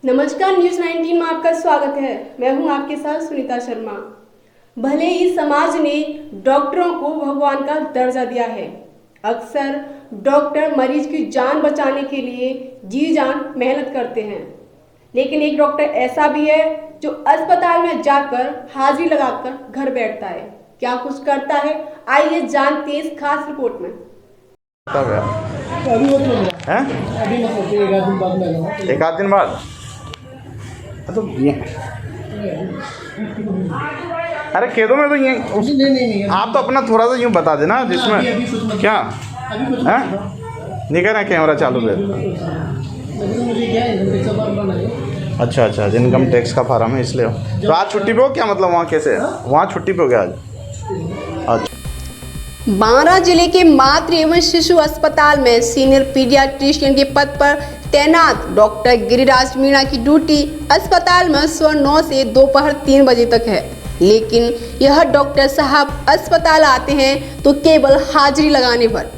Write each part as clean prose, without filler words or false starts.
नमस्कार, न्यूज 19 में आपका स्वागत है। मैं हूं आपके साथ सुनीता शर्मा। भले ही समाज ने डॉक्टरों को भगवान का दर्जा दिया है, अक्सर डॉक्टर मरीज की जान बचाने के लिए जी जान मेहनत करते हैं, लेकिन एक डॉक्टर ऐसा भी है जो अस्पताल में जाकर हाजिरी लगाकर घर बैठता है। क्या कुछ करता है, आइए जानते हैं इस खास रिपोर्ट में। अभी मतलब एक आध दिन बाद तो ये अरे खेतों में तो ये नहीं आप तो अपना थोड़ा सा यूँ बता देना जिसमें क्या है नहीं कह रहे कैमरा चालू है। अच्छा अच्छा, इनकम टैक्स का फार्म है इसलिए। तो आज छुट्टी पे हो क्या, मतलब वहाँ कैसे वहाँ छुट्टी पे हो गया आज? अच्छा। बांरा जिले के मातृ एवं शिशु अस्पताल में सीनियर पीडियाट्रिशियन के पद पर तैनात डॉक्टर गिरिराज मीणा की ड्यूटी अस्पताल में सुबह 9 से दोपहर 3 बजे तक है, लेकिन यह डॉक्टर साहब अस्पताल आते हैं तो केवल हाजिरी लगाने पर।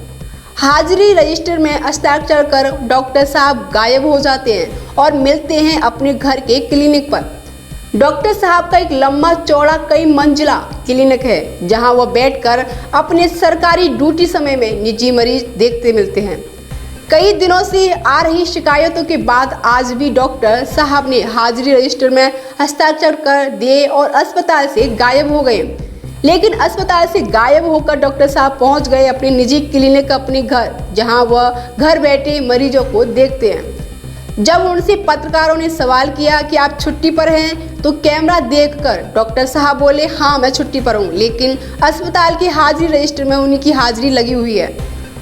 हाजिरी रजिस्टर में हस्ताक्षर कर डॉक्टर साहब गायब हो जाते हैं और मिलते हैं अपने घर के क्लिनिक पर। डॉक्टर साहब का एक लंबा चौड़ा कई मंजिला क्लिनिक है, जहां वह बैठकर अपने सरकारी ड्यूटी समय में निजी मरीज देखते मिलते हैं। कई दिनों से आ रही शिकायतों के बाद आज भी डॉक्टर साहब ने हाजिरी रजिस्टर में हस्ताक्षर कर दिए और अस्पताल से गायब हो गए। लेकिन अस्पताल से गायब होकर डॉक्टर साहब पहुंच गए अपने निजी क्लिनिक, अपने घर, जहां वह घर बैठे मरीजों को देखते हैं। जब उनसे पत्रकारों ने सवाल किया कि आप छुट्टी पर हैं, तो कैमरा देखकर डॉक्टर साहब बोले हाँ मैं छुट्टी पर हूँ, लेकिन अस्पताल के हाजिरी रजिस्टर में उनकी हाजिरी लगी हुई है।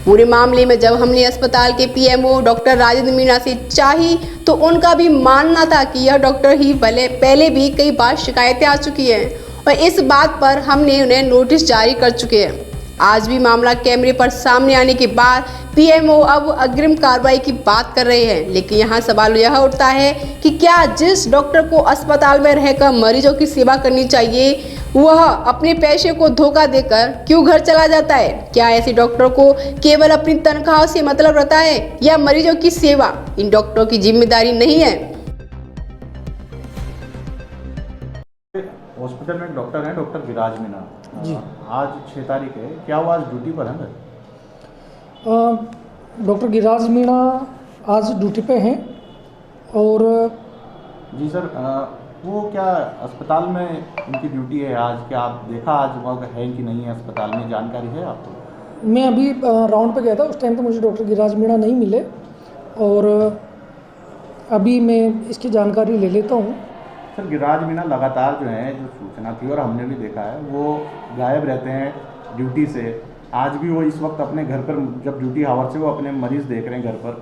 पूरे मामले में जब हमने अस्पताल के पीएमओ डॉक्टर राजेंद्र मीणा से चाही तो उनका भी मानना था कि यह डॉक्टर ही पहले भी कई बार शिकायतें आ चुकी हैं और इस बात पर हमने उन्हें नोटिस जारी कर चुके हैं। आज भी मामला कैमरे पर सामने आने के बाद पीएमओ अब अग्रिम कार्रवाई की बात कर रहे हैं, लेकिन यहाँ सवाल यह उठता है कि क्या जिस डॉक्टर को अस्पताल में रहकर मरीजों की सेवा करनी चाहिए वह अपने पैसे को धोखा देकर क्यों घर चला जाता है? क्या ऐसे डॉक्टरों को केवल अपनी तनख्वाह से मतलब रहता है या मरीजों की सेवा इन डॉक्टरों की जिम्मेदारी नहीं है? हॉस्पिटल में एक डॉक्टर है, डॉक्टर गिरिराज मीणा जी। आज 6 तारीख है, क्या वो आज ड्यूटी पर है? डॉक्टर गिरिराज मीणा आज ड्यूटी पे हैं और जी सर, वो क्या अस्पताल में उनकी ड्यूटी है आज? क्या आप देखा आज वो है कि नहीं है अस्पताल में, जानकारी है आपको? मैं अभी राउंड पे गया था, उस टाइम पे मुझे डॉक्टर गिरिराज मीणा नहीं मिले और अभी मैं इसकी जानकारी ले लेता हूँ। सर, गिरिराज मीणा लगातार जो है, जो सूचना थी और हमने भी देखा है, वो गायब रहते हैं ड्यूटी से। आज भी वो इस वक्त अपने घर पर, जब ड्यूटी आवर से वो अपने मरीज देख रहे हैं घर पर।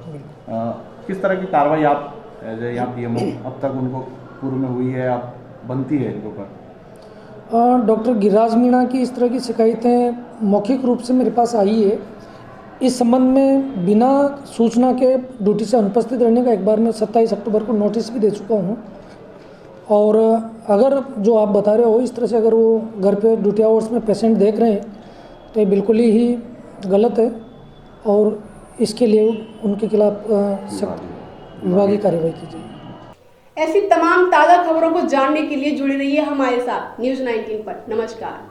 किस तरह की कार्रवाई आप एज ए यहाँ पीएमओ अब तक उनको पूर्व में हुई है, आप बनती है इनके ऊपर? डॉक्टर गिरिराज मीणा की इस तरह की शिकायतें मौखिक रूप से मेरे पास आई है। इस संबंध में बिना सूचना के ड्यूटी से अनुपस्थित रहने का एक बार मैं 27 अक्टूबर को नोटिस भी दे चुका हूँ। और अगर जो आप बता रहे हो इस तरह से अगर वो घर पे ड्यूटी आवर्स में पेशेंट देख रहे हैं तो ये बिल्कुल ही गलत है और इसके लिए उनके खिलाफ विभागीय कार्रवाई की जाए। ऐसी तमाम ताज़ा खबरों को जानने के लिए जुड़े रहिए हमारे साथ न्यूज 19 पर। नमस्कार।